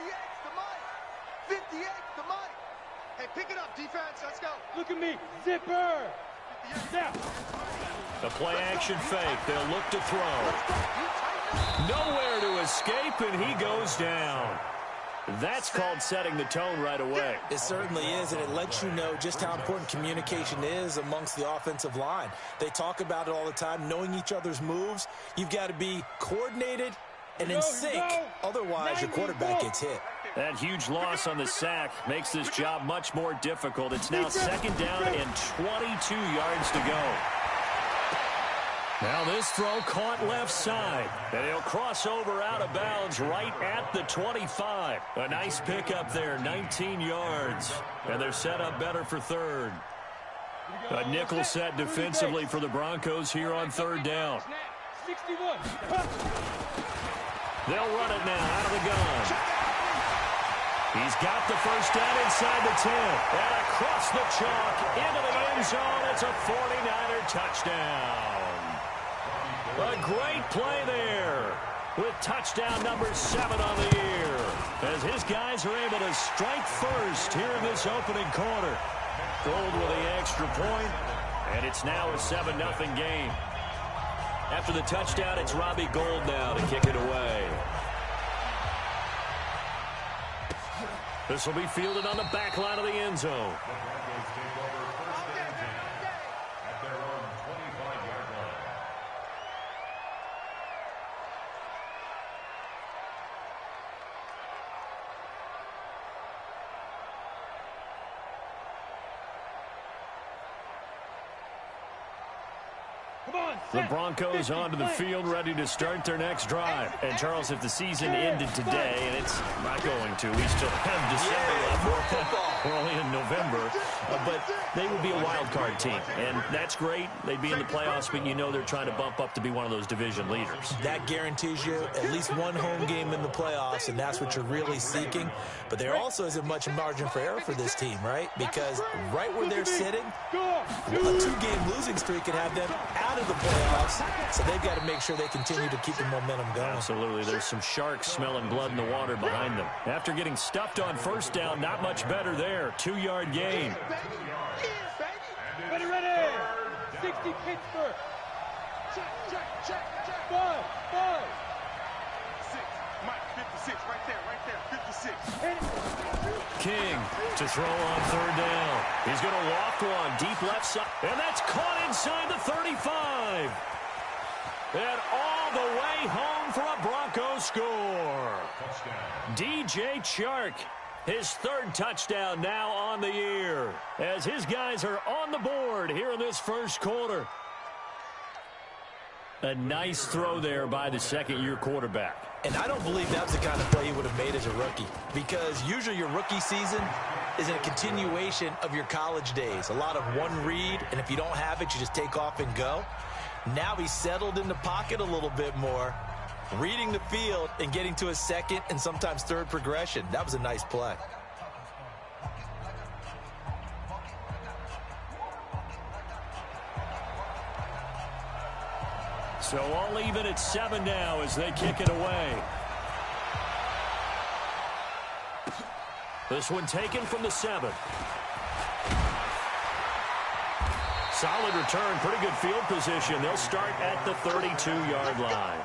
the money. 58's the money. Hey, pick it up, defense. Let's go. Look at me. Zipper. Snap. The play action fake. They'll look to throw. Nowhere to escape, and he goes down. That's called setting the tone right away. It certainly is, and it lets you know just how important communication is amongst the offensive line. They talk about it all the time, knowing each other's moves. You've got to be coordinated and in sync. Otherwise, your quarterback gets hit. That huge loss on the sack makes this job much more difficult. It's now second down and 22 yards to go. Now this throw caught left side, and he'll cross over out of bounds right at the 25. A nice pickup there, 19 yards, and they're set up better for third. A nickel set defensively for the Broncos here on third down. 61. They'll run it now out of the gun. He's got the first down inside the 10. And across the chalk into the end zone. It's a 49er touchdown. A great play there with touchdown number 7 on the year as his guys are able to strike first here in this opening quarter. Gold with the extra point, and it's now a 7-0 game. After the touchdown, it's Robbie Gould now to kick it away. This will be fielded on the back line of the end zone. The Broncos onto the field, ready to start their next drive. And, Charles, if the season ended today, and it's not going to, we still have December left. We're only in November. But they would be a wild card team. And that's great. They'd be in the playoffs, but you know they're trying to bump up to be one of those division leaders. That guarantees you at least one home game in the playoffs, and that's what you're really seeking. But there also isn't much margin for error for this team, right? Because right where they're sitting, a 2-game losing streak could have them out of the playoffs, so they've got to make sure they continue to keep the momentum going. Absolutely. There's some sharks smelling blood in the water behind them. After getting stuffed on first down, not much better there. 2-yard gain. Ready. 60 Pittsburgh. Check. 5. 6. Mike, 56, right there, 56. King to throw on third down. He's going to walk one deep left side, and that's caught inside the 35. And all the way home for a Broncos score. DJ Chark, his third touchdown now on the year, as his guys are on the board here in this first quarter. A nice throw there by the second-year quarterback. And I don't believe that was the kind of play he would have made as a rookie, because usually your rookie season is a continuation of your college days. A lot of one read, and if you don't have it, you just take off and go. Now he's settled in the pocket a little bit more, reading the field and getting to a second and sometimes third progression. That was a nice play. So all even at 7 now as they kick it away. This one taken from the 7. Solid return, pretty good field position. They'll start at the 32-yard line.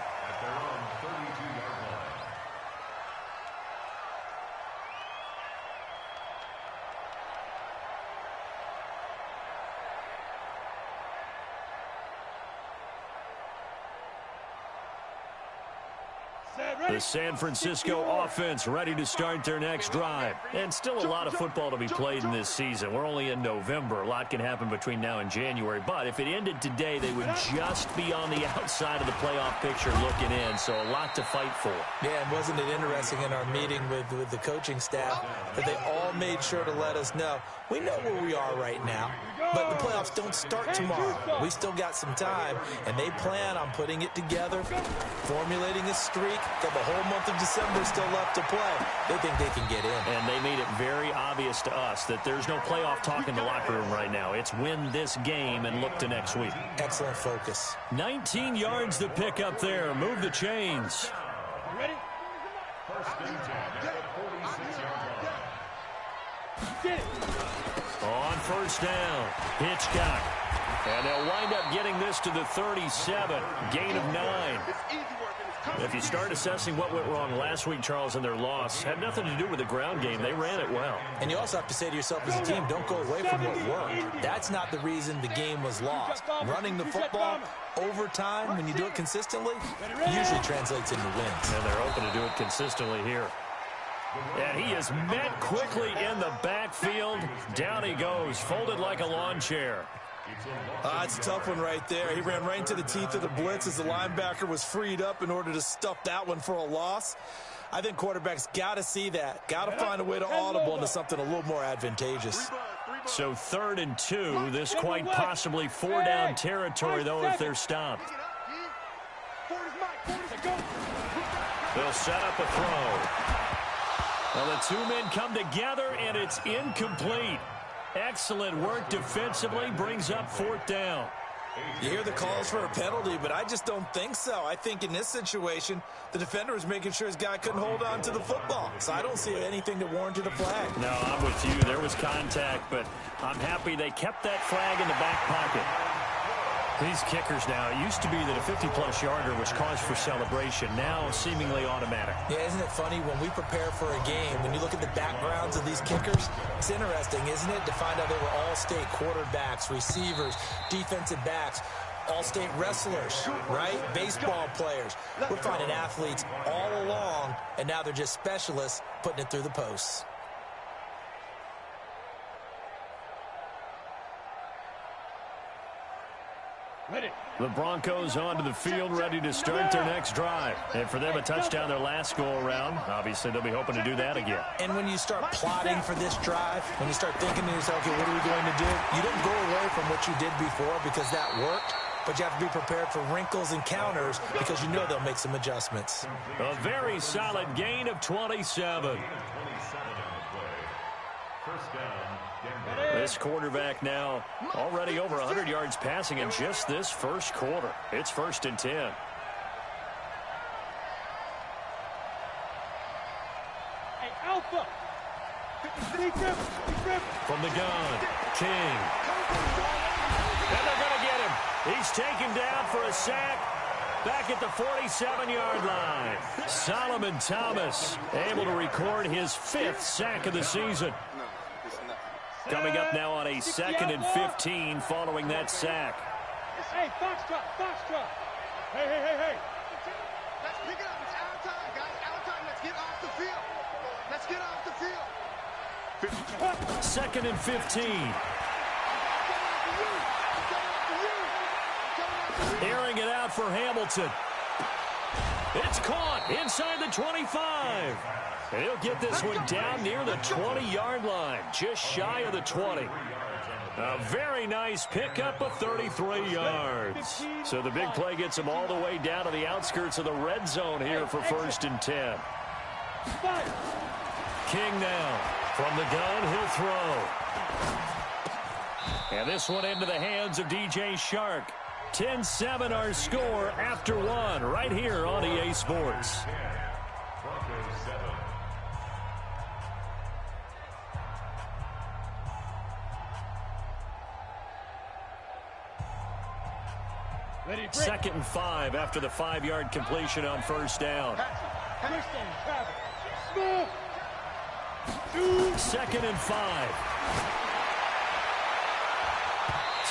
The San Francisco offense ready to start their next drive. And still a lot of football to be played in this season. We're only in November. A lot can happen between now and January. But if it ended today, they would just be on the outside of the playoff picture looking in. So a lot to fight for. Yeah, and wasn't it interesting in our meeting with the coaching staff that they all made sure to let us know, we know where we are right now, but the playoffs don't start tomorrow. We still got some time, and they plan on putting it together, formulating a streak. Got the whole month of December still left to play. They think they can get in. And they made it very obvious to us that there's no playoff talk in the locker room right now. It's win this game and look to next week. Excellent focus. 19 yards to pick up there. Move the chains. Ready? First and 10 at the Get it. On first down, Hitchcock. And they'll wind up getting this to the 37, gain of 9. If you start assessing what went wrong last week, Charles, in their loss, had nothing to do with the ground game. They ran it well. And you also have to say to yourself as a team, don't go away from what worked. That's not the reason the game was lost. Running the football over time, when you do it consistently, usually translates into wins. And they're open to do it consistently here. And he is met quickly in the backfield. Down he goes, folded like a lawn chair. It's a tough one right there. He ran right into the teeth of the blitz as the linebacker was freed up in order to stuff that one for a loss. I think quarterbacks got to see that. Got to find a way to audible into something a little more advantageous. So 3rd and 2. This quite possibly 4-down territory, though, if they're stopped. They'll set up a throw. Well, the two men come together, and it's incomplete. Excellent work defensively, brings up 4th down. You hear the calls for a penalty, but I just don't think so. I think in this situation, the defender was making sure his guy couldn't hold on to the football. So I don't see anything that warranted a flag. No, I'm with you. There was contact, but I'm happy they kept that flag in the back pocket. These kickers now, it used to be that a 50-plus yarder was cause for celebration. Now, seemingly automatic. Yeah, isn't it funny when we prepare for a game, when you look at the backgrounds of these kickers, it's interesting, isn't it, to find out they were all-state quarterbacks, receivers, defensive backs, all-state wrestlers, right? Baseball players. We're finding athletes all along, and now they're just specialists putting it through the posts. The Broncos onto the field, ready to start their next drive. And for them, a touchdown their last go-around. Obviously, they'll be hoping to do that again. And when you start plotting for this drive, when you start thinking to yourself, okay, what are we going to do? You don't go away from what you did before because that worked, but you have to be prepared for wrinkles and counters because you know they'll make some adjustments. A very solid gain of 27. This quarterback now already over 100 yards passing in just this first quarter. It's 1st and 10. Hey, Alpha. From the gun, King. And they're going to get him. He's taken down for a sack. Back at the 47-yard line. Solomon Thomas able to record his 5th sack of the season. Coming up now on a 2nd and 15 following that sack. Hey, Foxtrot. Hey. Let's pick it up. It's our time, guys. Our time. Let's get off the field. Let's get off the field. 2nd and 15. Airing it out for Hamilton. It's caught inside the 25. And he'll get this one down near the 20-yard line, just shy of the 20. A very nice pickup of 33 yards. So the big play gets him all the way down to the outskirts of the red zone here for 1st and 10. King now from the gun, he'll throw. And this one into the hands of DJ Chark. 10-7 our score after 1 right here on EA Sports. Second and 5 after the 5-yard completion on first down. 2nd and 5.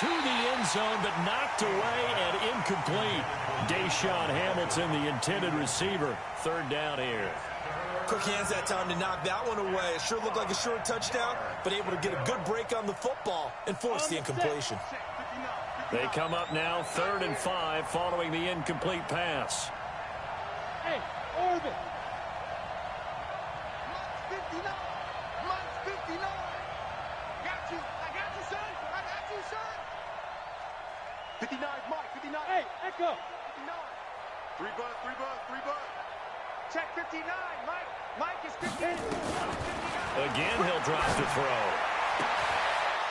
To the end zone, but knocked away and incomplete. Deshaun Hamilton, the intended receiver. 3rd down here. Quick hands that time to knock that one away. It sure looked like a short touchdown, but able to get a good break on the football and force the incompletion. They come up now 3rd and 5 following the incomplete pass. Hey, Orbit. Mike's 59. Mike's 59. Got you. I got you, son. I got you, son. 59, Mike. 59. Hey, Echo. 59. 3 bud. Check 59, Mike. Mike is 59. Again, he'll drop to throw.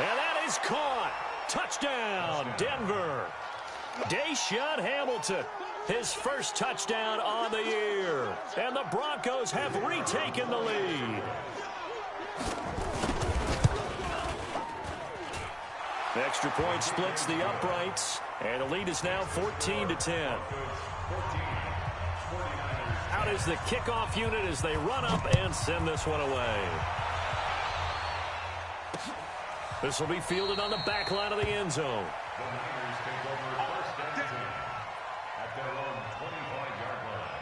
And that is caught. Touchdown, Denver. Deshaun Hamilton, his first touchdown on the year. And the Broncos have retaken the lead. The extra point splits the uprights, and the lead is now 14-10. Out is the kickoff unit as they run up and send this one away. This will be fielded on the back line of the end zone. The Niners take over first and 10 at their own 25-yard line.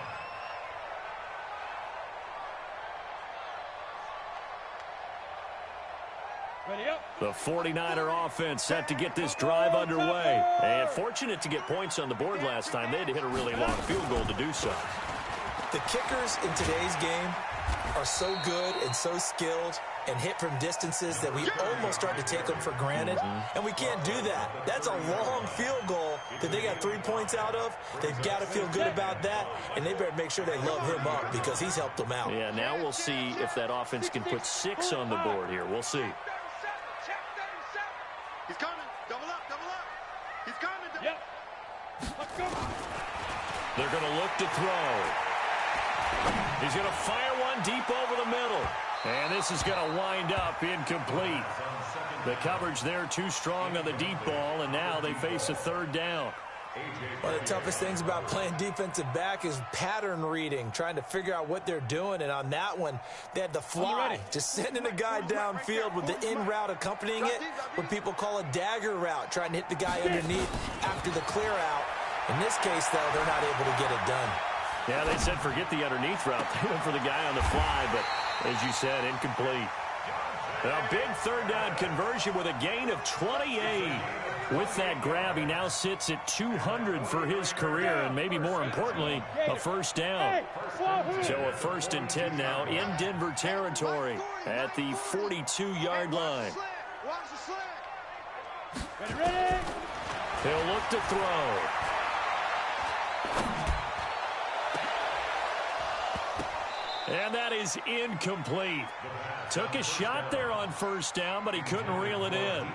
Ready up. The 49er offense set to get this drive underway. And fortunate to get points on the board last time. They had to hit a really long field goal to do so. The kickers in today's game are so good and so skilled and hit from distances that we almost start to take them for granted. And we can't do that. That's a long field goal that they got 3 points out of. They've got to feel good about that, and they better make sure they love him up because he's helped them out. Yeah, now we'll see if that offense can put 6 on the board here. We'll see. He's coming. Double up, double up. He's coming. Yep. Let's go. They're going to look to throw. He's going to fire one deep over the middle. And this is going to wind up incomplete. The coverage there too strong on the deep ball, and now they face a third down. One of the toughest things about playing defensive back is pattern reading, trying to figure out what they're doing. And on that one, they had the fly, just sending a guy downfield with the in route accompanying it, what people call a dagger route, trying to hit the guy underneath after the clear out. In this case, though, they're not able to get it done. Yeah, they said forget the underneath route. They went for the guy on the fly, but as you said, incomplete. A big third down conversion with a gain of 28. With that grab, he now sits at 200 for his career, and maybe more importantly, a first down. So a 1st and 10 now in Denver territory at the 42-yard line. Ready. He'll look to throw. And that is incomplete. Took a shot there on first down, but he couldn't reel it in.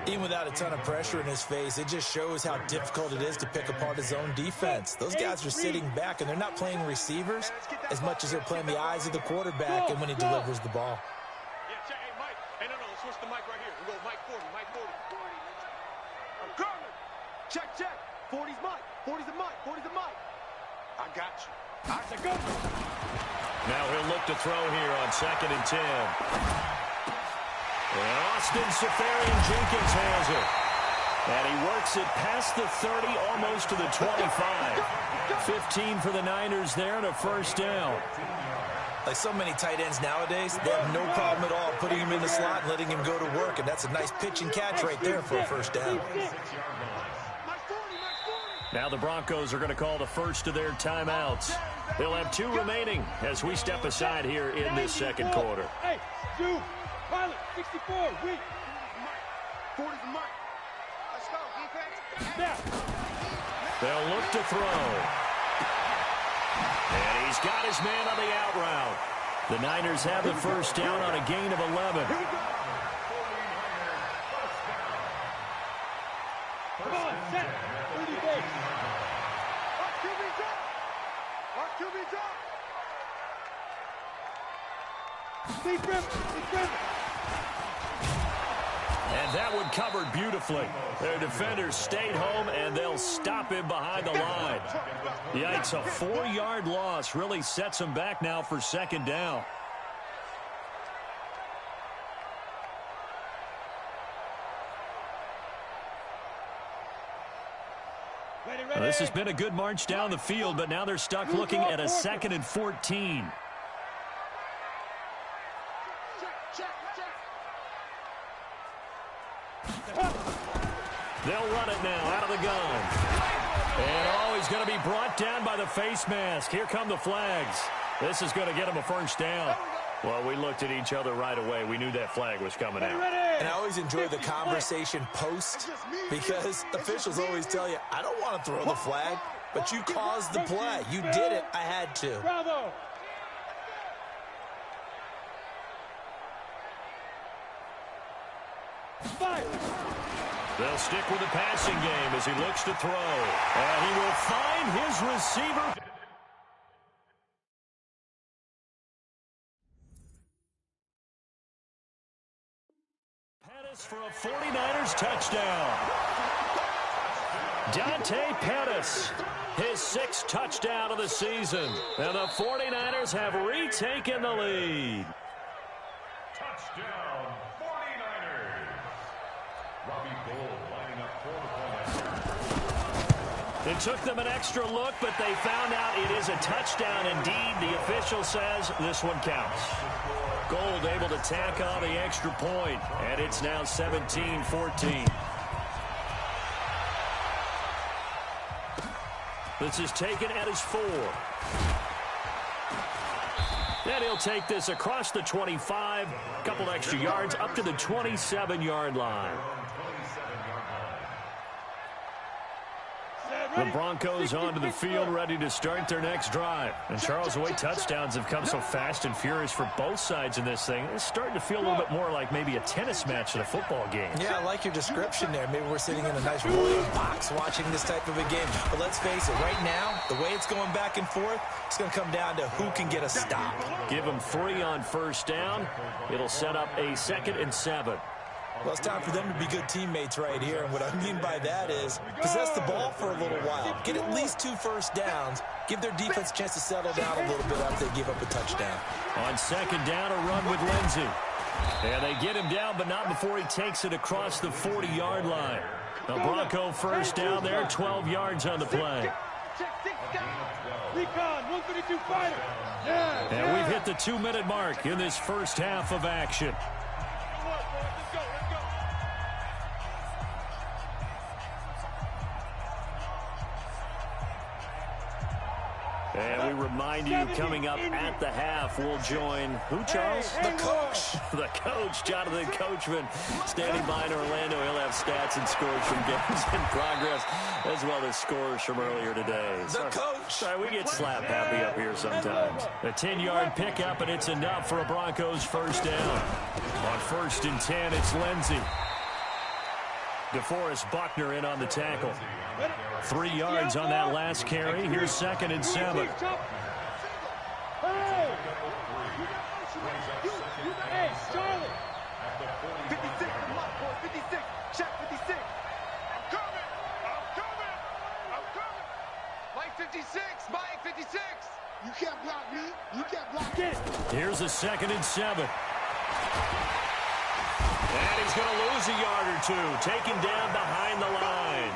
Even without a ton of pressure in his face, it just shows how difficult it is to pick apart his own defense. Those guys are sitting back, and they're not playing receivers as much as they're playing the eyes of the quarterback and when he delivers the ball. Yeah, check. Hey, Mike. Hey, no, let's switch the mic right here. We go Mike 40, Mike 40. I'm coming. Check, check. 40's Mike. 40's the Mike. 40's the Mike. I got you. I said go. Now he'll look to throw here on 2nd and 10. And Austin Seferian-Jenkins has it. And he works it past the 30, almost to the 25. 15 for the Niners there and a first down. Like so many tight ends nowadays, they have no problem at all putting him in the slot and letting him go to work. And that's a nice pitch and catch right there for a first down. Now the Broncos are going to call the first of their timeouts. They'll have 2 remaining as we step aside here in this second quarter. Hey, Stu, pilot, 64, weak. 40's the Mike. Let's go, defense. Snap. They'll look to throw. And he's got his man on the out route. The Niners have the first down on a gain of 11. Come on, set. 30 days. Our QB's up. Our QB's up. Steve Griffin. And that one covered beautifully. Their defenders stayed home, and they'll stop him behind the line. Yikes, a 4-yard loss really sets them back now for 2nd down. Now, this has been a good march down the field, but now they're stuck looking at a 2nd and 14. They'll run it now out of the gun. And he's going to be brought down by the face mask. Here come the flags. This is going to get him a first down. Well, we looked at each other right away. We knew that flag was coming out. And I always enjoy the conversation post because officials always tell you, I don't want to throw the flag, but you caused the play. You did it. I had to. Bravo. Fire. They'll stick with the passing game as he looks to throw. And he will find his receiver. For a 49ers touchdown. Dante Pettis, his 6th touchdown of the season. And the 49ers have retaken the lead. Touchdown, 49ers. Robbie Gould lining up for the point. It took them an extra look, but they found out it is a touchdown indeed. The official says this one counts. Gould able to tack on the extra point, and it's now 17-14. This is taken at his 4. And he'll take this across the 25, a couple extra yards up to the 27-yard line. The Broncos onto the field, ready to start their next drive. And Charles, the way touchdowns have come so fast and furious for both sides in this thing, it's starting to feel a little bit more like maybe a tennis match than a football game. Yeah, I like your description there. Maybe we're sitting in a nice royal box watching this type of a game. But let's face it, right now, the way it's going back and forth, it's going to come down to who can get a stop. Give them 3 on first down. It'll set up a 2nd and 7. Well, it's time for them to be good teammates right here. And what I mean by that is possess the ball for a little while. Get at least 2 first downs. Give their defense a chance to settle down a little bit after they give up a touchdown. On 2nd down, a run with Lindsey. And they get him down, but not before he takes it across the 40-yard line. The Bronco first down there, 12 yards on the play. Recon, 132 fighter. And we've hit the 2-minute mark in this first half of action. And we remind you, coming up at the half, we'll join who, Charles? The coach. The coach, Jonathan Coachman, standing by in Orlando. He'll have stats and scores from games in progress, as well as scores from earlier today. The coach. Sorry, we get slap happy up here sometimes. A 10-yard pickup, and it's enough for a Broncos first down. On 1st and 10, it's Lindsey. DeForest Buckner in on the tackle. 3 yards on that last carry. Here's 2nd and 7. Hey, Charlie. 56, come on, boy, 56. Check 56. I'm coming. Mike 56. Mike 56. You can't block me. You can't block it. Here's a 2nd and 7. And he's going to lose a yard or 2. Taken down behind the line.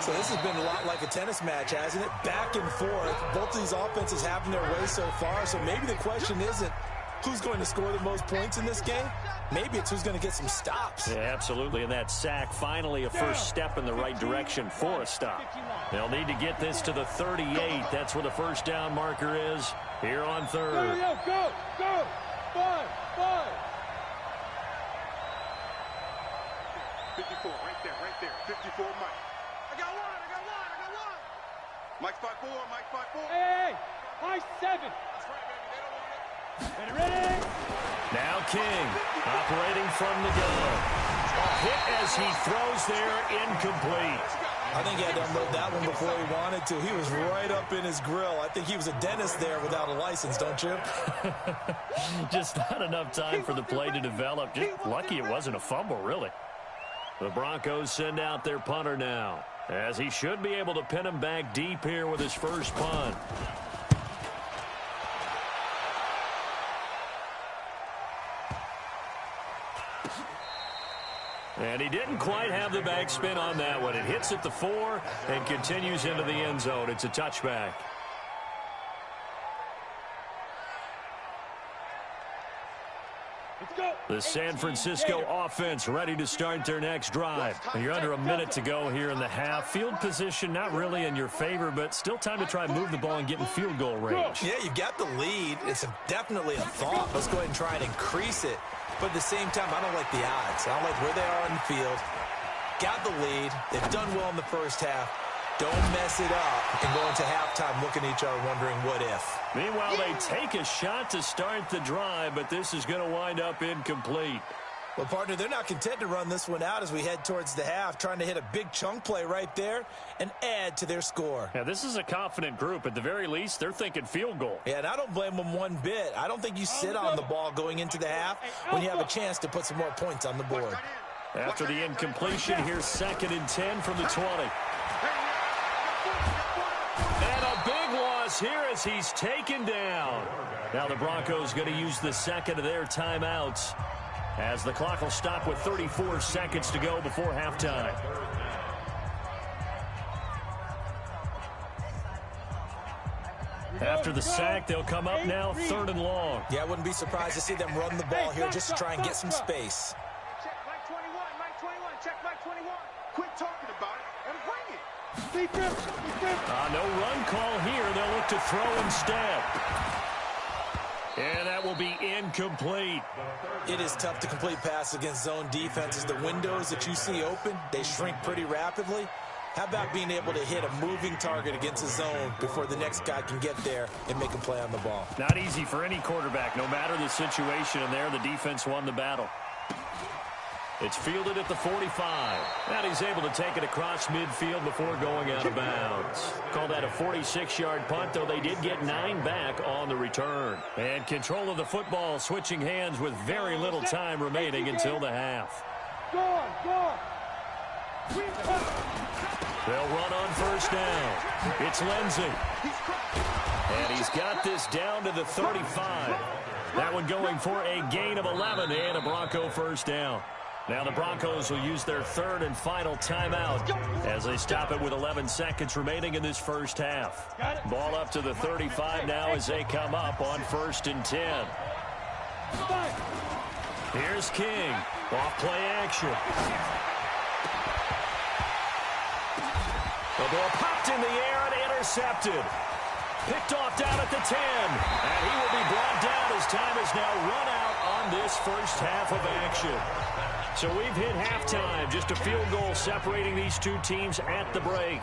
So this has been a lot like a tennis match, hasn't it? Back and forth. Both of these offenses having their way so far. So maybe the question isn't who's going to score the most points in this game. Maybe it's who's going to get some stops. Yeah, absolutely. And that sack, finally a first step in the right direction for a stop. They'll need to get this to the 38. That's where the first down marker is here on 3rd. Go. 5. 54, right there. 54, Mike. I got one. Mike 5-4. Hey, high 7. That's right, baby. They don't want it. Ready? Now King operating from the gun. A hit as he throws there, incomplete. I think he had to unload that one before he wanted to. He was right up in his grill. I think he was a dentist there without a license, don't you? Just not enough time for the play to develop. Just lucky it wasn't a fumble, really. The Broncos send out their punter now, as he should be able to pin him back deep here with his first punt. And he didn't quite have the backspin on that one. It hits at the 4 and continues into the end zone. It's a touchback. The San Francisco offense ready to start their next drive. And you're under a minute to go here in the half. Field position not really in your favor, but still time to try and move the ball and get in field goal range. Yeah, you've got the lead. It's definitely a thought. Let's go ahead and try and increase it. But at the same time, I don't like the odds. I don't like where they are on the field. Got the lead. They've done well in the first half. Don't mess it up and go into halftime looking at each other wondering what if. Meanwhile, they take a shot to start the drive, but this is going to wind up incomplete. Well, partner, they're not content to run this one out as we head towards the half, trying to hit a big chunk play right there and add to their score. Yeah, this is a confident group. At the very least, they're thinking field goal. Yeah, and I don't blame them one bit. I don't think you sit on the ball going into the half when you have a chance to put some more points on the board. After the incompletion, here's 2nd and 10 from the 20. And a big loss here as he's taken down. Now the Broncos going to use the second of their timeouts as the clock will stop with 34 seconds to go before halftime. After the sack, they'll come up now 3rd and long. Yeah, I wouldn't be surprised to see them run the ball here just to try and get some space. Check Mike 21, Mike 21, check Mike 21. Quit talking about it and bring it. No run call here. They'll look to throw instead. And that will be incomplete. It is tough to complete pass against zone defenses. The windows that you see open, they shrink pretty rapidly. How about being able to hit a moving target against a zone before the next guy can get there and make a play on the ball? Not easy for any quarterback, no matter the situation. And there, the defense won the battle. It's fielded at the 45. And he's able to take it across midfield before going out of bounds. Call that a 46-yard punt, though they did get 9 back on the return. And control of the football switching hands with very little time remaining until the half. Go on. They'll run on 1st down. It's Lindsey. And he's got this down to the 35. That one going for a gain of 11 and a Bronco 1st down. Now the Broncos will use their 3rd and final timeout as they stop it with 11 seconds remaining in this first half. Ball up to the 35 now as they come up on 1st and 10. Here's King. Off play action. The ball popped in the air and intercepted. Picked off down at the 10. And he will be brought down as time is now run out on this first half of action. So we've hit halftime. Just a field goal separating these two teams at the break.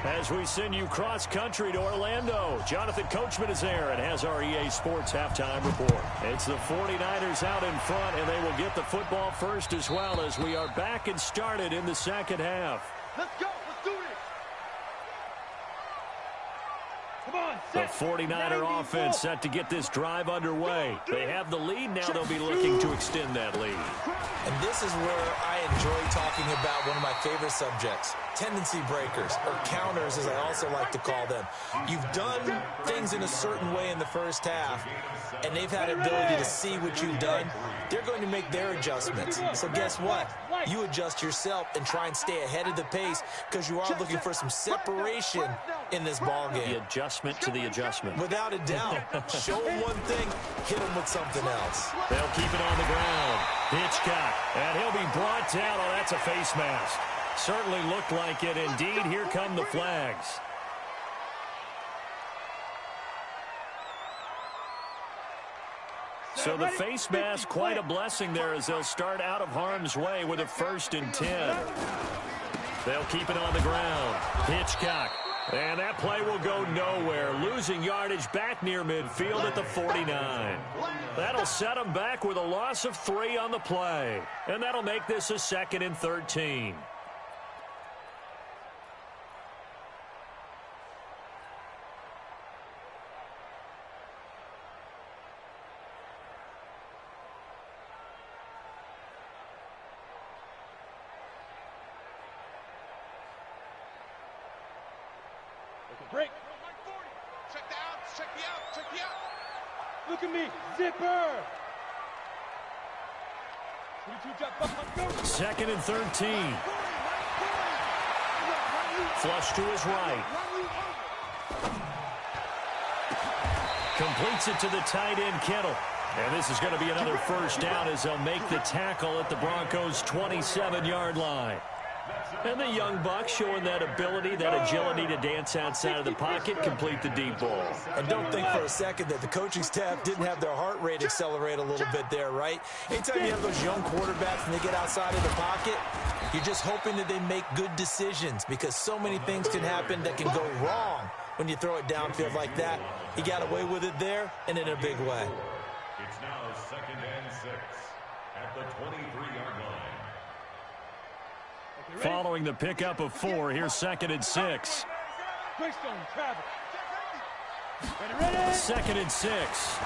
As we send you cross-country to Orlando, Jonathan Coachman is there and has our EA Sports halftime report. It's the 49ers out in front, and they will get the football first as well as we are back and started in the second half. Let's go. Let's do this. The 49er offense set to get this drive underway. They have the lead. Now they'll be looking to extend that lead. And this is where I enjoy talking about one of my favorite subjects, tendency breakers, or counters as I also like to call them. You've done things in a certain way in the first half, and they've had the ability to see what you've done. They're going to make their adjustments. So guess what? You adjust yourself and try and stay ahead of the pace because you are looking for some separation in this ballgame. The adjustment to the adjustment. Without a doubt. Show them one thing, hit them with something else. They'll keep it on the ground. Hitchcock, and he'll be brought down. Oh, that's a face mask. Certainly looked like it. Indeed, here come the flags. So the face mask, quite a blessing there as they'll start out of harm's way with a 1st and 10. They'll keep it on the ground. Hitchcock. And that play will go nowhere. Losing yardage back near midfield at the 49. That'll set them back with a loss of 3 on the play. And that'll make this a 2nd and 13. Break. Check the outs. Check the outs. Check the outs. Look at me. Zipper. 2nd and 13. Flush to his right. Completes it to the tight end, Kittle. And this is going to be another 1st down as they'll make the tackle at the Broncos' 27-yard line. And the young buck showing that ability, that agility to dance outside of the pocket, complete the deep ball. And don't think for a second that the coaching staff didn't have their heart rate accelerate a little bit there, right? Anytime you have those young quarterbacks and they get outside of the pocket, you're just hoping that they make good decisions because so many things can happen that can go wrong when you throw it downfield like that. He got away with it there and in a big way. It's now 2nd and 6 at the 23-yard line. Following the pickup of 4, here's 2nd and 6. 2nd and 6.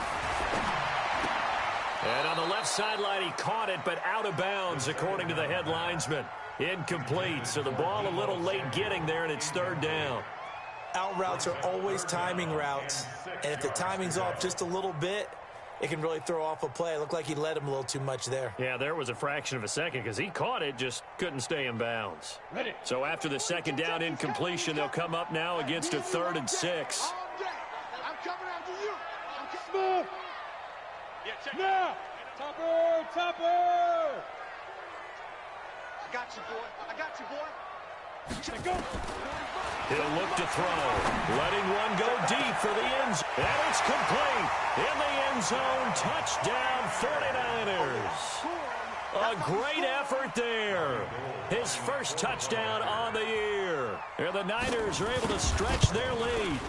And on the left sideline, he caught it, but out of bounds, according to the head linesman. Incomplete, so the ball a little late getting there, and it's third down. Out routes are always timing routes, and if the timing's off just a little bit, it can really throw off a play. It looked like he led him a little too much there. Yeah, there was a fraction of a second because he caught it, just couldn't stay in bounds. Ready. So after the second down incompletion, they'll come up now against a 3rd and 6. I'm coming after you. Smooth. Now. Topper. Topper. I got you, boy. I got you, boy. Go. He'll look to throw, letting one go deep for the end zone. And it's complete. In the end zone, touchdown 49ers. A great effort there. His first touchdown on the year. And the Niners are able to stretch their lead.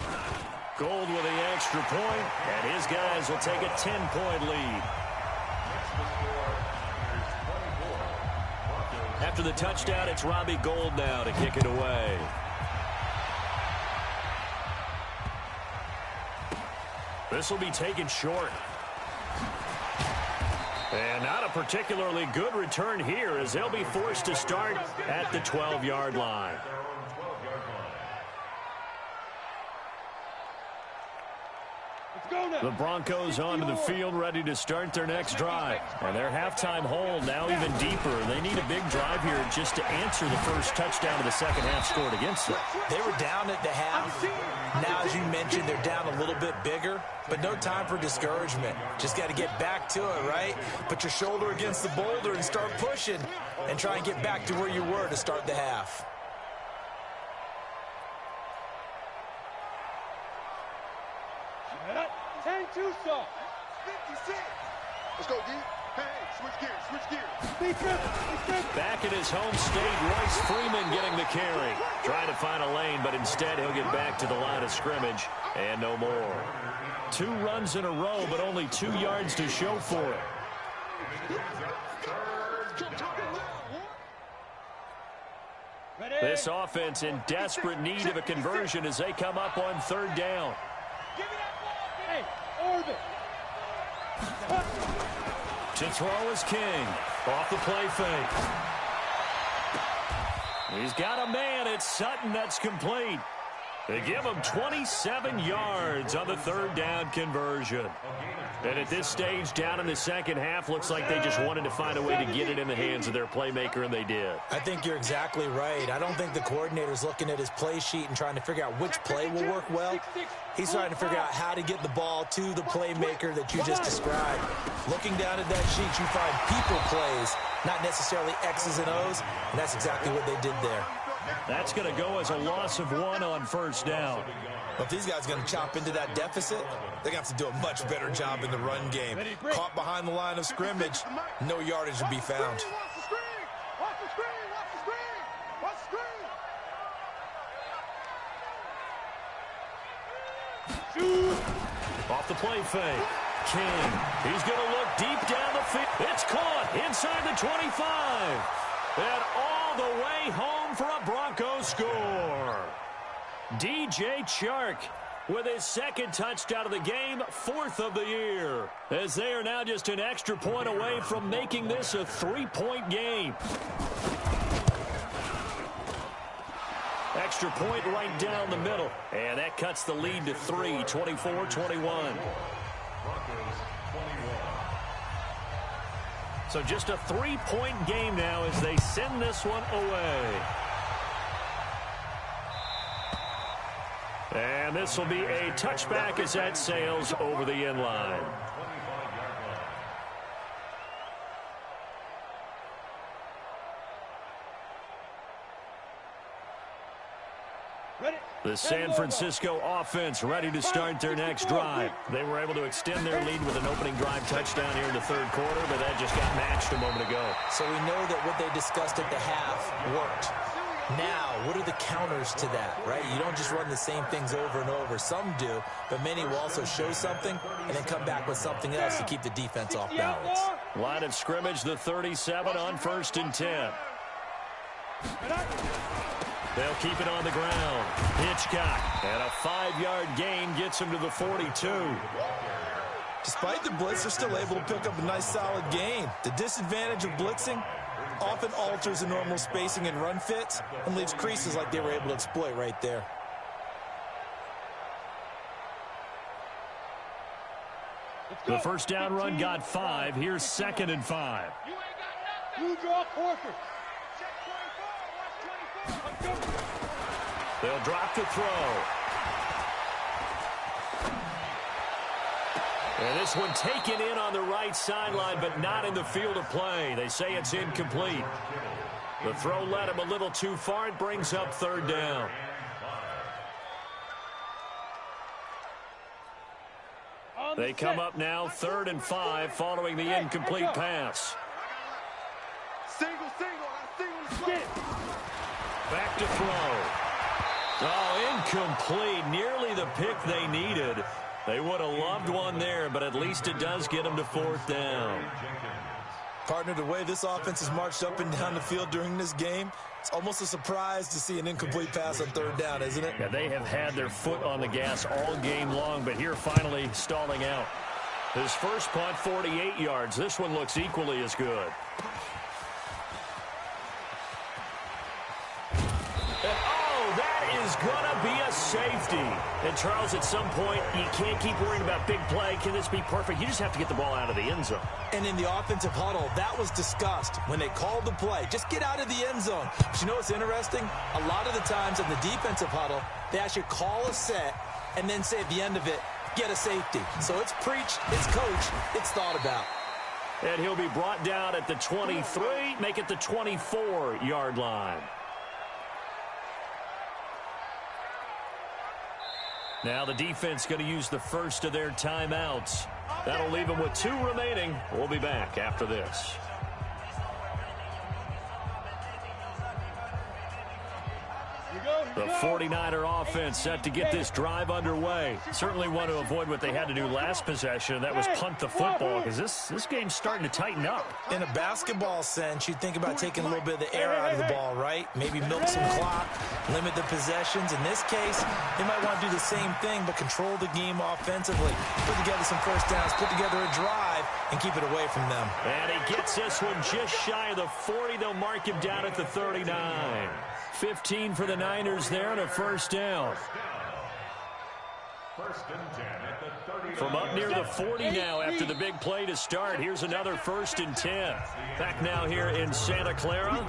Gold with the extra point, and his guys will take a 10-point lead. After the touchdown, it's Robbie Gould now to kick it away. This will be taken short. And not a particularly good return here as they'll be forced to start at the 12-yard line. The Broncos onto the field ready to start their next drive. And their halftime hole now even deeper. They need a big drive here just to answer the first touchdown of the second half scored against them. They were down at the half. Now, as you mentioned, they're down a little bit bigger, but no time for discouragement. Just got to get back to it, right? Put your shoulder against the boulder and start pushing and try and get back to where you were to start the half. Too soft. 56. Let's go, D. Hey, switch gears. Back in his home state, Royce Freeman getting the carry. Trying to find a lane, but instead he'll get back to the line of scrimmage and no more. 2 runs in a row, but only 2 yards to show for it. This offense in desperate need of a conversion as they come up on 3rd down. Hey, orbit. To throw is King. Off the play fake. He's got a man. It's Sutton that's complete. They give him 27 yards on the 3rd down conversion. And at this stage, down in the second half, looks like they just wanted to find a way to get it in the hands of their playmaker, and they did. I think you're exactly right. I don't think the coordinator's looking at his play sheet and trying to figure out which play will work well. He's trying to figure out how to get the ball to the playmaker that you just described. Looking down at that sheet, you find people plays, not necessarily X's and O's, and that's exactly what they did there. That's going to go as a loss of 1 on 1st down. But if these guys are going to chop into that deficit, they're going to have to do a much better job in the run game. Caught behind the line of scrimmage, no yardage to be found. Off the play fake. King. He's going to look deep down the field. It's caught inside the 25. And all the way home for a Broncos score. DJ Chark with his 2nd touchdown of the game, 4th of the year. As they are now just an extra point away from making this a 3-point game. Extra point right down the middle. And that cuts the lead to 3, 24-21. So just a 3-point game now as they send this one away. And this will be a touchback as that sails over the end line. The San Francisco offense ready to start their next drive. They were able to extend their lead with an opening drive touchdown here in the 3rd quarter, but that just got matched a moment ago. So we know that what they discussed at the half worked. Now, what are the counters to that, right? You don't just run the same things over and over. Some do, but many will also show something and then come back with something else to keep the defense off balance. Line of scrimmage, the 37 on 1st and 10. They'll keep it on the ground. Hitchcock, and a 5-yard gain gets him to the 42. Despite the blitz, they're still able to pick up a nice solid gain. The disadvantage of blitzing often alters the normal spacing and run fits and leaves creases like they were able to exploit right there. The first down run got 5. Here's 2nd and 5. You draw quarter. They'll drop the throw. And this one taken in on the right sideline, but not in the field of play. They say it's incomplete. The throw led him a little too far. It brings up 3rd down. They come up now 3rd and 5 following the incomplete pass. Single. Back to throw. Oh, incomplete. Nearly the pick they needed. They would have loved one there, but at least it does get them to 4th down. Partner, the way this offense has marched up and down the field during this game, it's almost a surprise to see an incomplete pass on 3rd down, isn't it? Yeah, they have had their foot on the gas all game long, but here finally stalling out. His first punt, 48 yards. This one looks equally as good. Gonna be a safety. And Charles, at some point, you can't keep worrying about big play. Can this be perfect? You just have to get the ball out of the end zone. And in the offensive huddle, that was discussed when they called the play. Just get out of the end zone. But you know what's interesting? A lot of the times in the defensive huddle, they actually call a set and then say at the end of it, get a safety. So it's preached, it's coached, it's thought about. And he'll be brought down at the 23, make it the 24-yard line. Now the defense going to use the first of their timeouts. That'll leave them with 2 remaining. We'll be back after this. The 49er offense set to get this drive underway. Certainly want to avoid what they had to do last possession. That was punt the football, because this game's starting to tighten up. In a basketball sense, you think about taking a little bit of the air out of the ball, right? Maybe milk some clock, limit the possessions. In this case, they might want to do the same thing, but control the game offensively. Put together some first downs, put together a drive, and keep it away from them. And he gets this one just shy of the 40. They'll mark him down at the 39. 15 for the Niners there and a first down. From up near the 40 now after the big play to start. Here's another 1st and 10. Back now here in Santa Clara.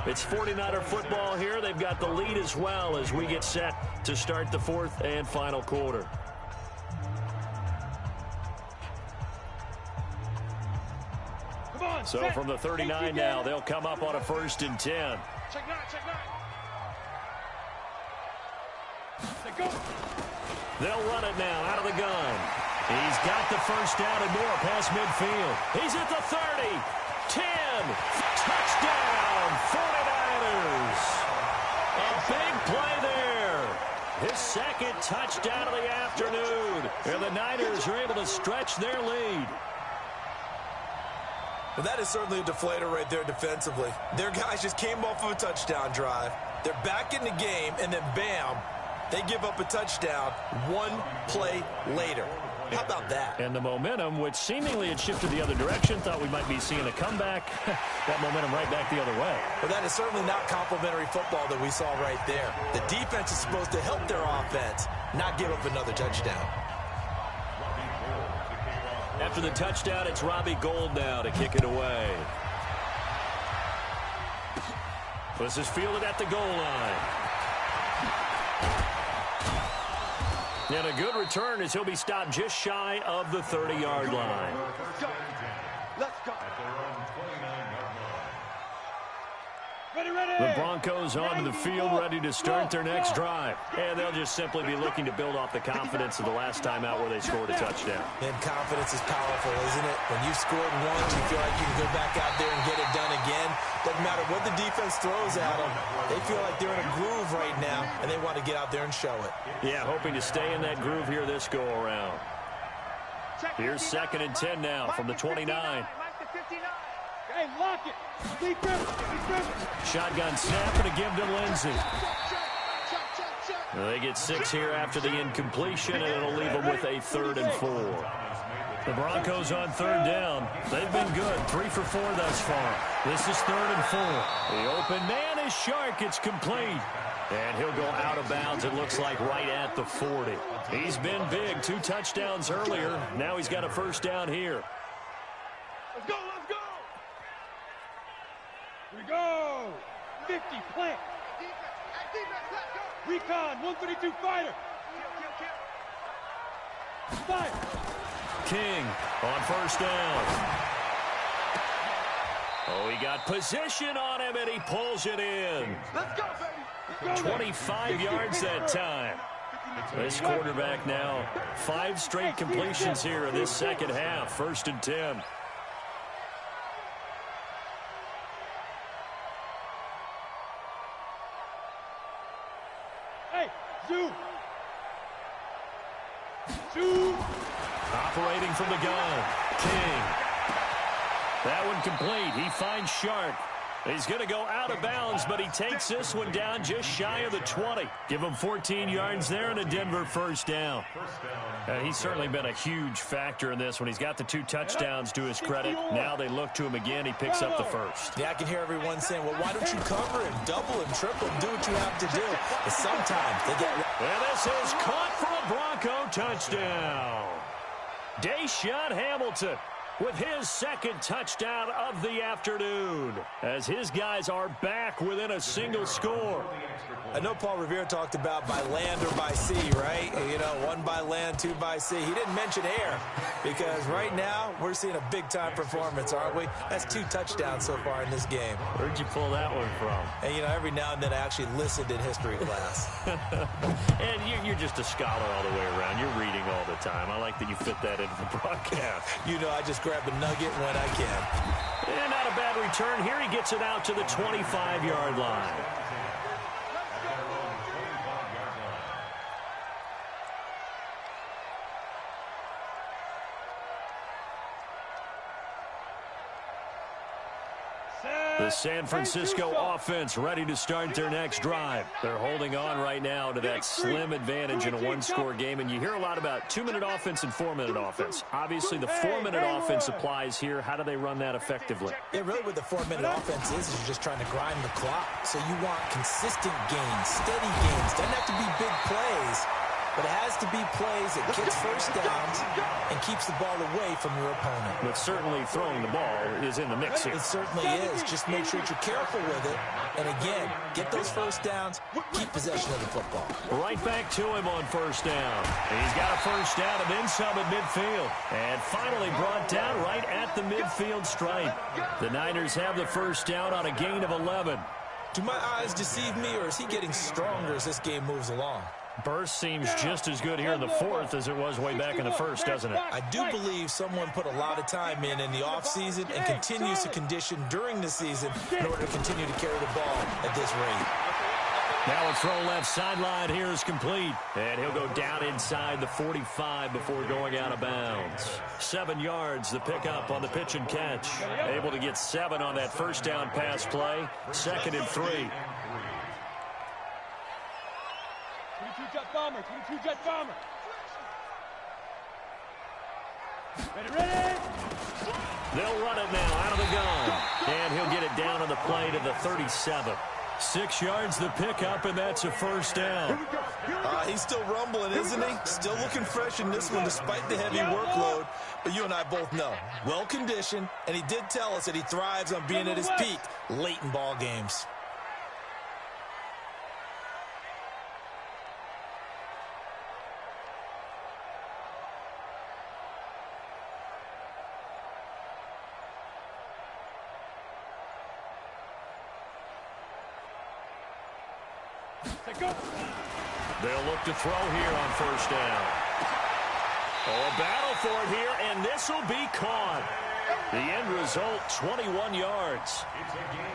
It's 49er football here. They've got the lead as well as we get set to start the 4th and final quarter. So from the 39 now, they'll come up on a 1st and 10. Check nine. They'll run it now out of the gun. He's got the first down and more past midfield. He's at the 30, 10, touchdown, 49ers. A big play there. His 2nd touchdown of the afternoon. And the Niners are able to stretch their lead. Well, that is certainly a deflator right there defensively. Their guys just came off of a touchdown drive. They're back in the game, and then bam, they give up a touchdown 1 play later. How about that? And the momentum, which seemingly had shifted the other direction, thought we might be seeing a comeback. That momentum right back the other way. Well, that is certainly not complimentary football that we saw right there. The defense is supposed to help their offense, not give up another touchdown. After the touchdown, it's Robbie Gould now to kick it away. This is fielded at the goal line. And a good return as he'll be stopped just shy of the 30-yard line. Let's go. The Broncos onto the field, ready to start their next drive. And they'll just simply be looking to build off the confidence of the last time out where they scored a touchdown. And confidence is powerful, isn't it? When you've scored once, you feel like you can go back out there and get it done again. Doesn't matter what the defense throws at them. They feel like they're in a groove right now, and they want to get out there and show it. Yeah, hoping to stay in that groove here this go-around. Here's 2nd and 10 now from the 29. Hey, lock it. Shotgun snap and a give to Lindsey. They get 6 here after the incompletion, and it'll leave them with a 3rd and 4. The Broncos on third down. They've been good. 3 for 4 thus far. This is 3rd and 4. The open man is Shark. It's complete. And he'll go out of bounds, it looks like, right at the 40. He's been big. 2 touchdowns earlier. Now he's got a first down here. Let's go, let's go! Here we go! 50, plant. Recon, 132 fighter. Fire. King on first down. Oh, he got position on him, and he pulls it in. Let's go, baby. 25 yards that time. This quarterback now, 5 straight completions here in this second half. 1st and 10. Hey, zoom. Zoom. Operating from the gun, King. That one complete. He finds Shark. He's going to go out of bounds, but he takes this one down just shy of the 20. Give him 14 yards there and a Denver first down. He's certainly been a huge factor in this when he's got the 2 touchdowns to his credit. Now they look to him again. He picks up the first. Yeah, I can hear everyone saying, well, why don't you cover him, double him, triple him, do what you have to do. But sometimes they get... And this is caught for a Bronco touchdown. Deshaun Hamilton with his 2nd touchdown of the afternoon, as his guys are back within a single score. I know Paul Revere talked about by land or by sea, right? You know, 1 by land, 2 by sea. He didn't mention air, because right now we're seeing a big-time performance, aren't we? That's 2 touchdowns so far in this game. Where'd you pull that one from? And, you know, every now and then I actually listened in history class. And you're just a scholar all the way around. You're reading all the time. I like that you fit that into the broadcast. You know, I just grab a nugget when I can. And not a bad return here. He gets it out to the 25-yard line. The San Francisco offense ready to start their next drive. They're holding on right now to that slim advantage in a 1-score game. And you hear a lot about 2-minute offense and 4-minute offense. Obviously, the 4-minute offense applies here. How do they run that effectively? Yeah, really what the 4-minute offense is you're just trying to grind the clock. So you want consistent gains, steady gains. Doesn't have to be big plays, but it has to be plays that gets first downs and keeps the ball away from your opponent. But certainly throwing the ball is in the mix here. It certainly is. Just make sure that you're careful with it. And again, get those first downs, keep possession of the football. Right back to him on first down. He's got a first down and then some at midfield. And finally brought down right at the midfield stripe. The Niners have the first down on a gain of 11. Do my eyes deceive me, or is he getting stronger as this game moves along? Burst seems just as good here in the 4th as it was way back in the 1st, doesn't it? I do believe someone put a lot of time in the offseason and continues to condition during the season in order to continue to carry the ball at this rate. Now a throw left sideline here is complete. And he'll go down inside the 45 before going out of bounds. 7 yards, the pickup on the pitch and catch. Able to get 7 on that first down pass play. 2nd and 3. 22 jet bomber, 22 jet bomber. Ready. They'll run it now out of the gun. And he'll get it down on the play to the 37. 6 yards the pickup, and that's a first down. He's still rumbling, isn't he? Still looking fresh in this one despite the heavy workload. But you and I both know, well-conditioned, and he did tell us that he thrives on being at his peak late in ball games. They'll look to throw here on first down. Oh, a battle for it here, and this will be caught. The end result, 21 yards.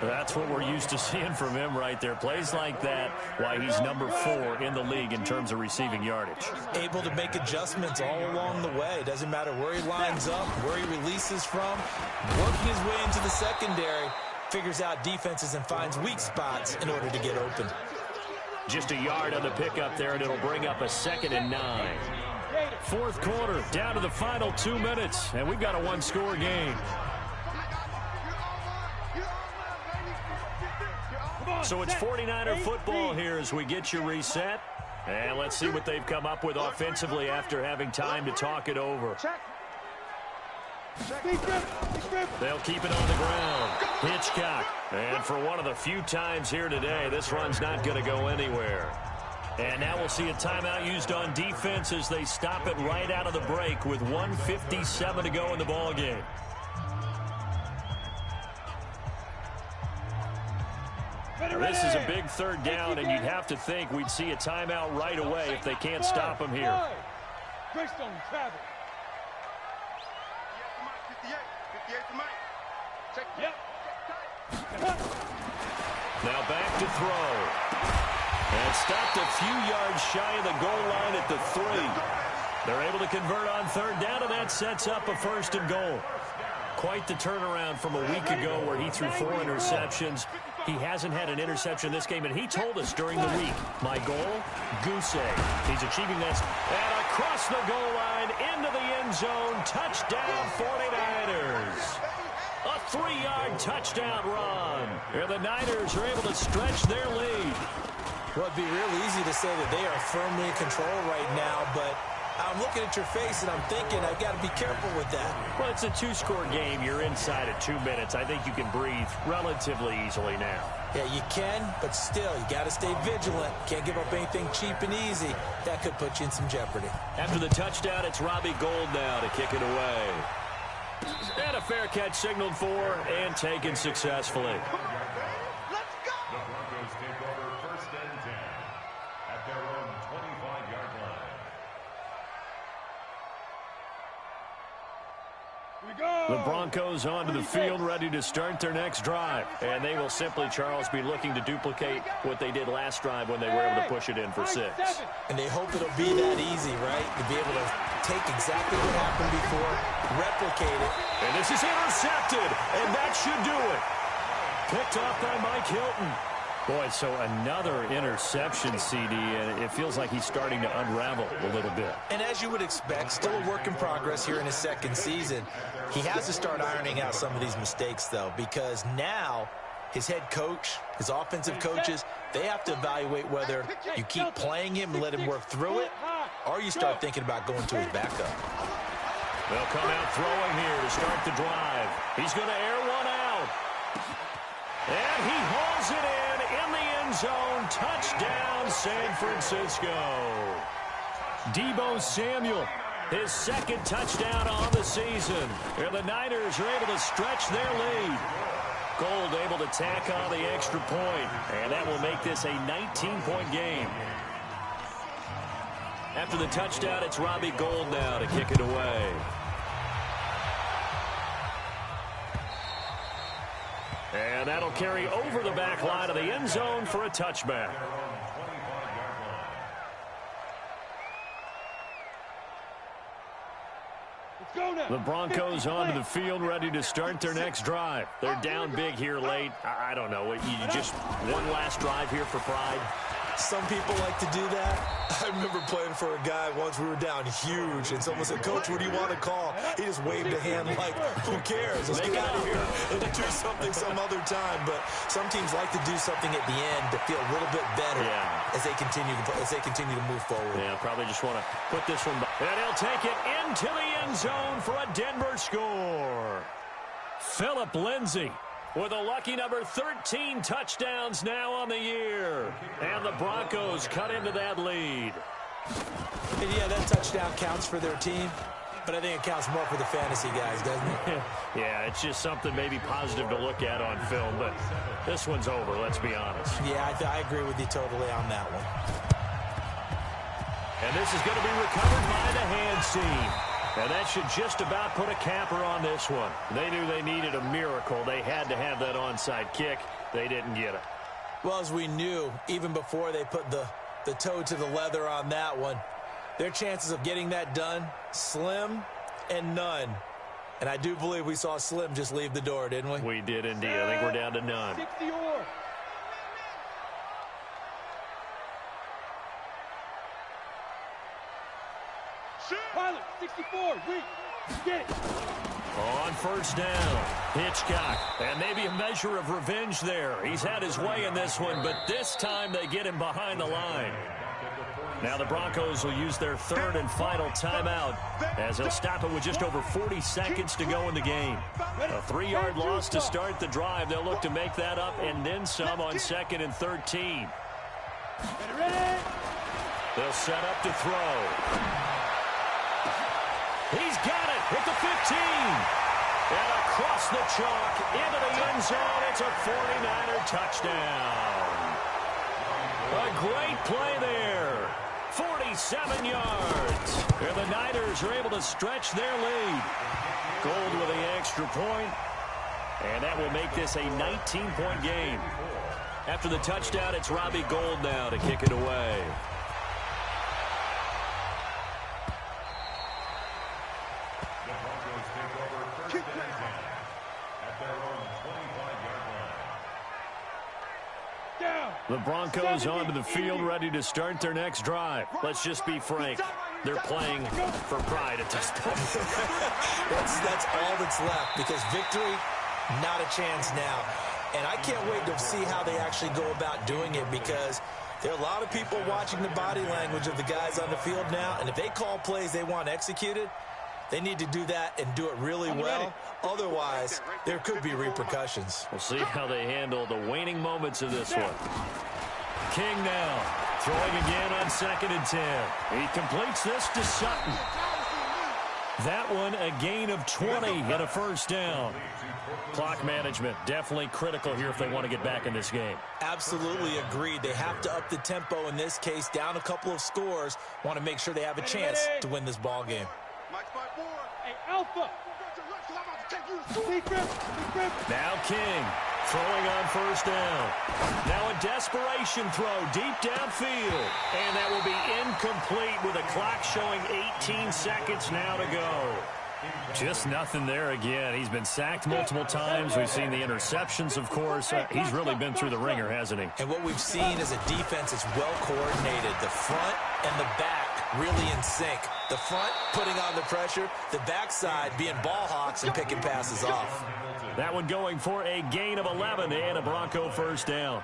That's what we're used to seeing from him right there. Plays like that, why he's number 4 in the league in terms of receiving yardage. Able to make adjustments all along the way. Doesn't matter where he lines up, where he releases from. Working his way into the secondary, figures out defenses and finds weak spots in order to get open. Just a yard on the pickup there, and it'll bring up a 2nd and 9. Fourth quarter, down to the final 2 minutes, and we've got a one-score game. So it's 49er football here as we get you reset. And let's see what they've come up with offensively after having time to talk it over. They'll keep it on the ground. Hitchcock. And for one of the few times here today, this run's not going to go anywhere. And now we'll see a timeout used on defense as they stop it right out of the break with 1:57 to go in the ballgame. This is a big third down, and you'd have to think we'd see a timeout right away if they can't stop him here. Greystone travel. Now back to throw. And stopped a few yards shy of the goal line at the 3. They're able to convert on third down, and that sets up a 1st and goal. Quite the turnaround from a week ago where he threw 4 interceptions. He hasn't had an interception this game, and he told us during the week, my goal, goose egg. He's achieving this. And across the goal line, into the end zone, touchdown 49ers. A 3-yard touchdown run. And the Niners are able to stretch their lead. Well, it'd be real easy to say that they are firmly in control right now, but I'm looking at your face and I'm thinking I've got to be careful with that. Well, it's a 2-score game. You're inside of 2 minutes. I think you can breathe relatively easily now. Yeah, you can, but still, you got to stay vigilant. Can't give up anything cheap and easy. That could put you in some jeopardy. After the touchdown, it's Robbie Gould now to kick it away. And a fair catch signaled for and taken successfully. The Broncos take over 1st and 10 at their own 25-yard line. The Broncos onto the field, ready to start their next drive. And they will simply, Charles, be looking to duplicate what they did last drive when they were able to push it in for 6. And they hope it'll be that easy, right? To be able to take exactly what happened before, replicate it. And this is intercepted, and that should do it. Picked off by Mike Hilton. Boy, so another interception, CD, and it feels like he's starting to unravel a little bit. And as you would expect, still a work in progress here in his 2nd season. He has to start ironing out some of these mistakes, though, because now his head coach, his offensive coaches, they have to evaluate whether you keep playing him and let him work through it, or you start thinking about going to his backup. They'll come out throwing here to start the drive. He's going to air one out. And he hauls it in the end zone. Touchdown, San Francisco. Deebo Samuel, his 2nd touchdown on the season. And the Niners are able to stretch their lead. Gould able to tack on the extra point, and that will make this a 19-point game. After the touchdown, it's Robbie Gould now to kick it away. And that'll carry over the back line of the end zone for a touchback. The Broncos onto the field, ready to start their next drive. They're down big here late. I don't know. You just one last drive here for pride. Some people like to do that. I remember playing for a guy once. We were down huge, and someone said, "Coach, what do you want to call?" He just waved a hand like, "Who cares? Let's get out of here and do something some other time." But some teams like to do something at the end to feel a little bit better as they continue to move forward. Yeah, probably just want to put this one back. And he'll take it into the end zone for a Denver score. Philip Lindsay with a lucky number 13 touchdowns now on the year. And the Broncos cut into that lead. And yeah, that touchdown counts for their team, but I think it counts more for the fantasy guys, doesn't it? Yeah, it's just something maybe positive to look at on film, but this one's over, let's be honest. Yeah, I agree with you totally on that one. And this is going to be recovered by the hands team. And that should just about put a capper on this one. They knew they needed a miracle. They had to have that onside kick. They didn't get it. Well, as we knew, even before they put the toe to the leather on that one, their chances of getting that done, slim and none. And I do believe we saw Slim just leave the door, didn't we? We did indeed. I think we're down to none. 60-or. Pilot, 64, weak. Get it. On first down, Hitchcock. And maybe a measure of revenge there. He's had his way in this one, but this time they get him behind the line. Now the Broncos will use their third and final timeout as they'll stop it with just over 40 seconds to go in the game. A 3-yard loss to start the drive. They'll look to make that up and then some on 2nd and 13. Ready? They'll set up to throw. He's got it at the 15. And across the chalk into the end zone. It's a 49er touchdown. A great play there. 47 yards. And the Niners are able to stretch their lead. Gold with the extra point. And that will make this a 19-point game. After the touchdown, it's Robbie Gould now to kick it away. The Broncos onto the field, ready to start their next drive. Let's just be frank. They're playing for pride at this point. that's all that's left, because victory, not a chance now. And I can't wait to see how they actually go about doing it, because there are a lot of people watching the body language of the guys on the field now, and if they call plays they want executed, they need to do that and do it really well. Otherwise, there could be repercussions. We'll see how they handle the waning moments of this one. King now, throwing again on 2nd and 10. He completes this to Sutton. That one a gain of 20 and a first down. Clock management definitely critical here if they want to get back in this game. Absolutely agreed. They have to up the tempo in this case, down a couple of scores. Want to make sure they have a chance to win this ball game. Hey, Alpha. Now King throwing on first down. Now a desperation throw deep downfield. And that will be incomplete with a clock showing 18 seconds now to go. Just nothing there again. He's been sacked multiple times. We've seen the interceptions, of course. He's really been through the ringer, hasn't he? And what we've seen is a defense that's well coordinated. The front and the back really in sync. The front putting on the pressure, the backside being ball hawks and picking passes off. That one going for a gain of 11 and a Bronco first down.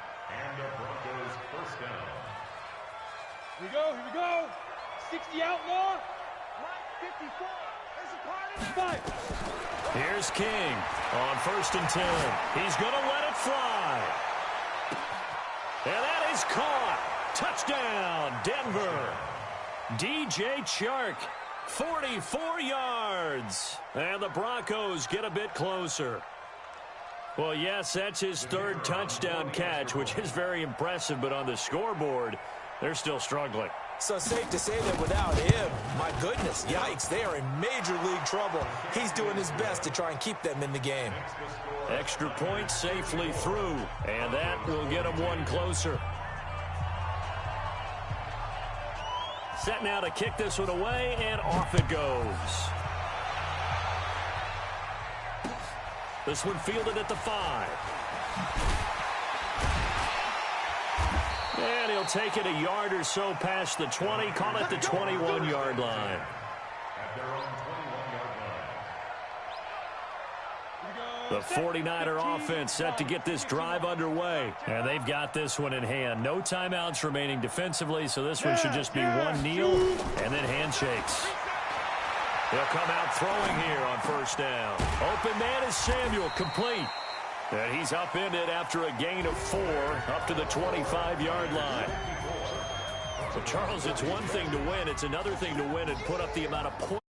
Here we go. 60 outlaw. 54. Here's King on 1st and 10. He's going to let it fly. And that is caught. Touchdown, Denver. DJ Chark, 44 yards. And the Broncos get a bit closer. Well, yes, that's his 3rd touchdown catch, which is very impressive, but on the scoreboard, they're still struggling. So safe to say that without him, my goodness, yikes, they are in major league trouble. He's doing his best to try and keep them in the game. Extra point safely through, and that will get them one closer. Set now to kick this one away, and off it goes. This one fielded at the 5. And he'll take it a yard or so past the 20, call it the 21-yard line. The 49er offense set to get this drive underway. And they've got this one in hand. No timeouts remaining defensively, so this one should just be one kneel and then handshakes. They'll come out throwing here on first down. Open man is Samuel, complete. And he's upended after a gain of 4 up to the 25-yard line. So, Charles, it's one thing to win. It's another thing to win and put up the amount of points.